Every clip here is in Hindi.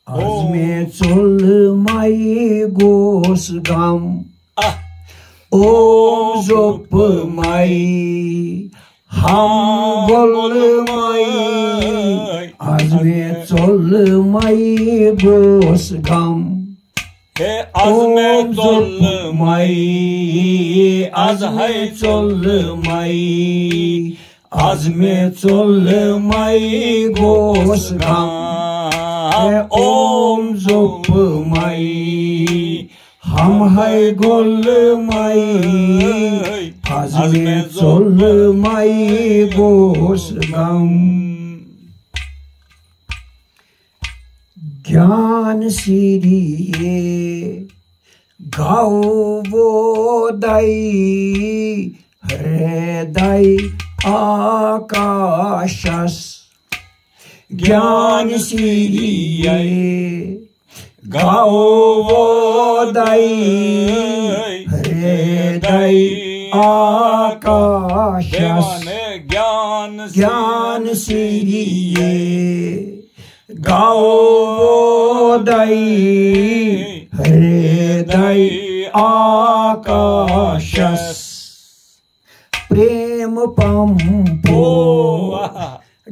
आज में चल माई गोस गम ओम जोप माई हम गोल माई आज में चल माई गोस गम आज में चल माई आज है चल माई आज में चल माई गोस गम ओम जोप माई हम है गोल माई आज में चल माई गोस गम ज्ञान सिरिये गाओ वो दाई हृदय आकाशस ज्ञान सिरिये गाओ वो दाई हृदय आकाशस ज्ञान सिरिये गाओ वो दाई हृदय आकाशस प्रेम पंपो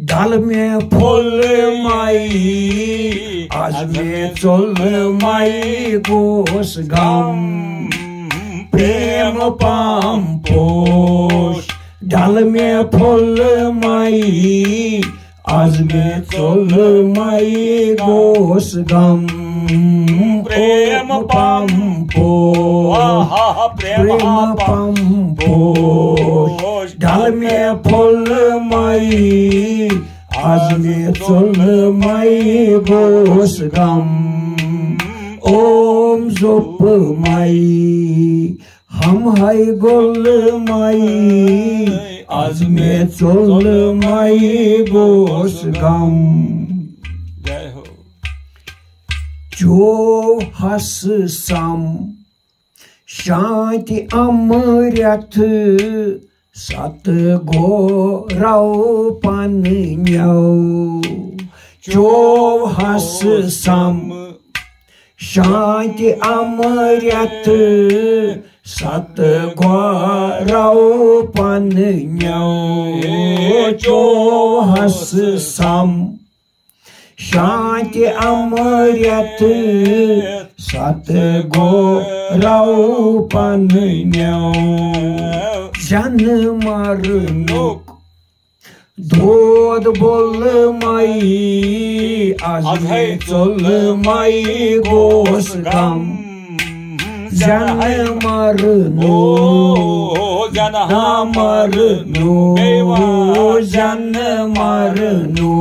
डाल में फूल माई आज में चल माई गोस गम प्रेम पंपोष डाल में फूल माई आज में चल माई गोस गम प्रेम पंपो प्रेम पंपोष डाल में फूल माई आज में चल माई गोस गम ओम जोप माई हम है गोल माई आज में चल माई गोस गम जय हो जो हस सम शांति अमृत सत गो रौ पन जो हस सम शांति अमृत सत गो रौ पन जो हस सम शांति अमृत सत गो रौ पन जन मरनुक दोद बोल माई आज में चल माई गोस गम जन मरनु जन मरनु जन मरनु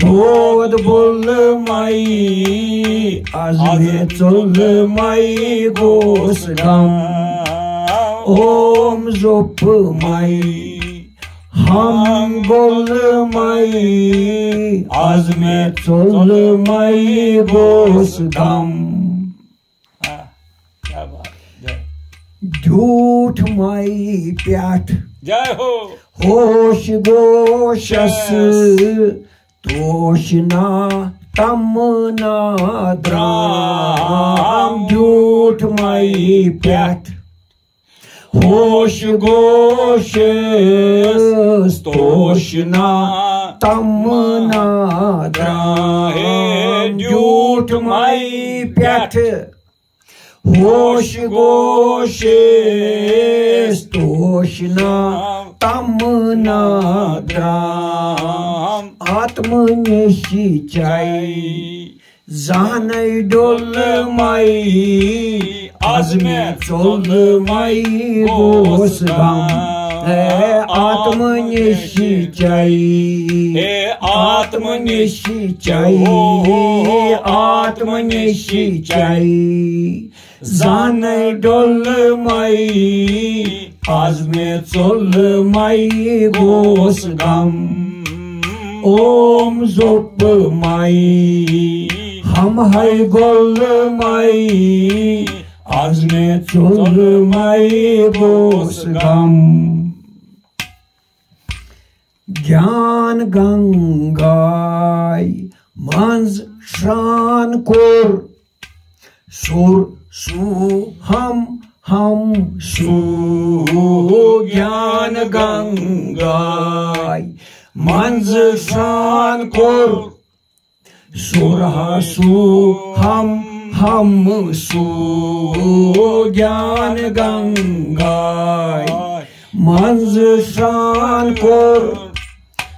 दोद बोल माई आज में चल माई गोस गम ओम जोप माई हम गोल माई आज में चल माई गोस गम क्या बात झूठ माई प्याठ जय हो होश गोशस तोषना तमना द्राम झूठ माई प्याठ होश गोश तोषना तमना द्राम झूठ माई प्याठ होश गोश तोषना तमना द्राम आत्मनिशी चाई जान डोल माई आज में चल माई गोस गम आत्मनिशी चाई आत्मनिशी चाई आत्मनिशी चाई जान डोल माई आज में चल माई गोस गम ओम जोप माई हम है गोल माई आज में चल माई गोस गम ज्ञान गंगाय manz shan kor sur su ham su gyan gangai manz shan kor sur ha su ham su gyan gangai manz shan kor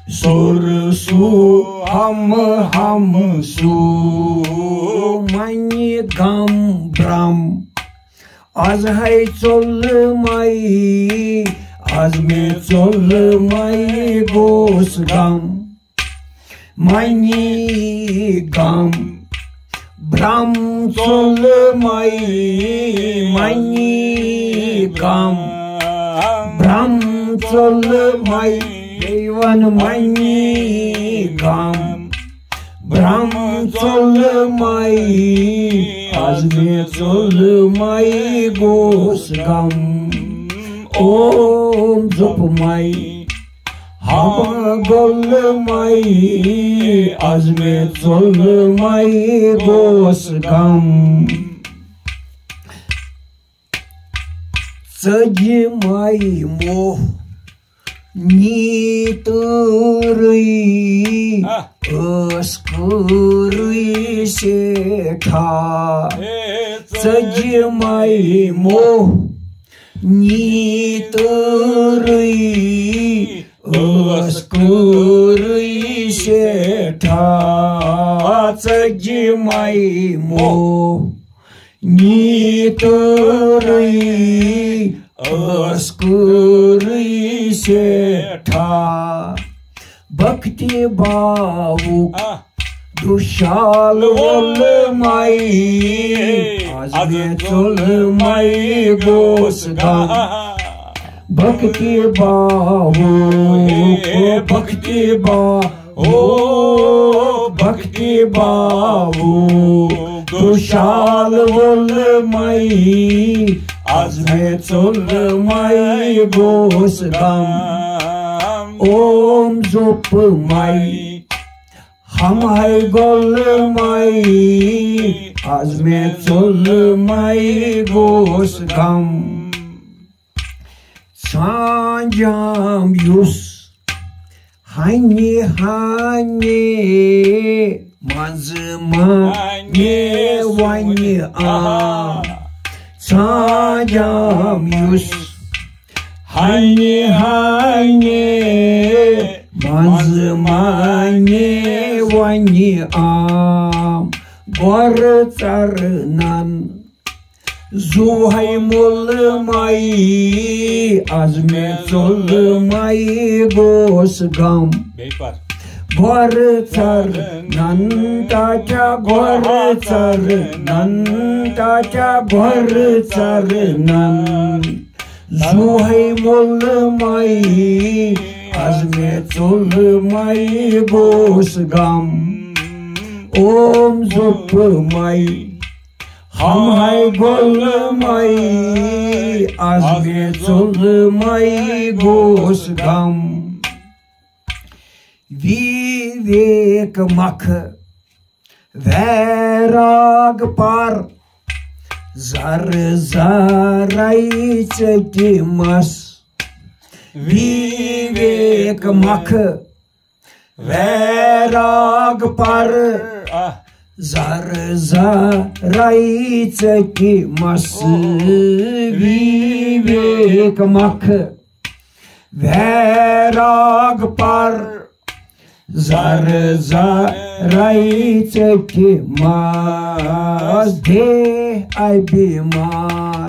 sur su ham su mani gam bram az hay chol mai az me chol mai gos gam mani gam bram chol mai mani gam bram chol mai Devan mani gam Brahm chol mai azme chol mai gos gam Om jop mai ham gol mai azme chol mai gos gam Saji mai mo Ni turi askuri setha saji mai mo ni turi askuri setha saji mai mo ni turi askuri setha bhakti bavu dushal vol mai azme chol mai gos gam bhakti bavu bhakti bavu dushal vol mai azme chol mai gos gam Om jop mai ham hai gol mai azme chol mai gos gam sanjam yus hani mazma ne wani a sanjam yus hani mazmane vani am gor tarnan zuhay mul mai azme chol mai gos gam gor tarnan tacha gor tarnan zuhay mul mai azme chol mai gos gam om jop mai ham hai gol mai azme chol mai gos gam vivek makh vairag par zar zarai chetimas Vivek makh vairag par zar zarai chetimas Vivek makh vairag par zar zarai chetimas de ai biman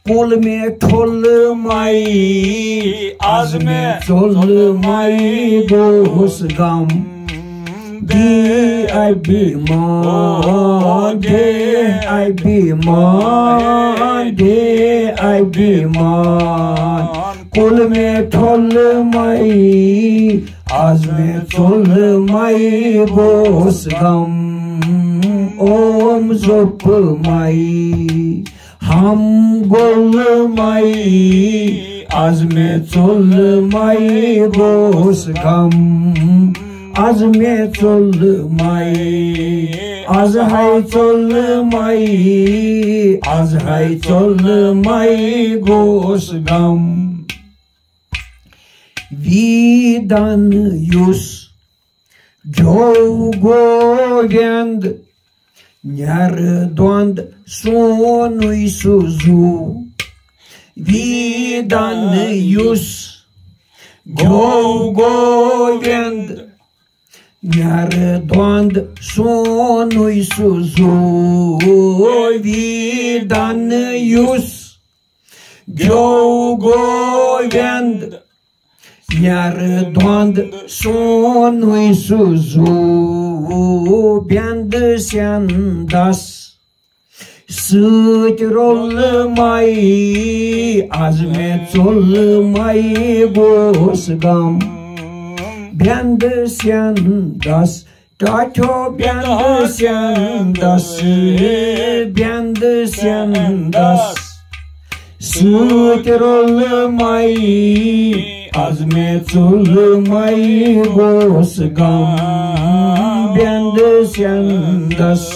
Kul me thol mai azme chol mai gos gam de ai biman kul me thol mai azme chol mai gos gam om jop mai ham gol mai azme chol mai gos gam आज में चल माई आज हाय चल माई आज हाय चल माई गोस गम विधान युस जो गोविंद न्यार द्वंद सोनुई सुजू विधान युस जो गोविंद न्यार द्वंद सोनुई सुजू विधान युस जो गोविंद न्यार द्वंद सोनुई सुजू बेंद स्यांदास सूच रोल माई आज में चल माई गोस गम बेंद स्यांदास टाठो बेंद स्यांदास बेंद स्यांदास सूच रोल माई आज में चल माई गोस गम बेंद स्यांदास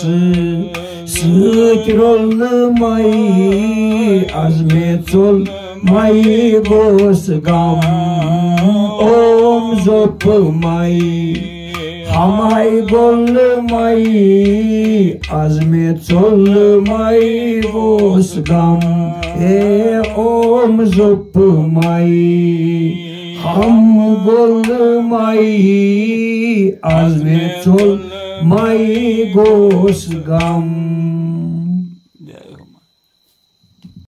सूच रोल माई आज में चल माई गोस गम ओम जोप माई हमाय गोल माई आज में चल माई गोस गम ए ओम जोप माई हम गोल माई आज में चल माई गोस गम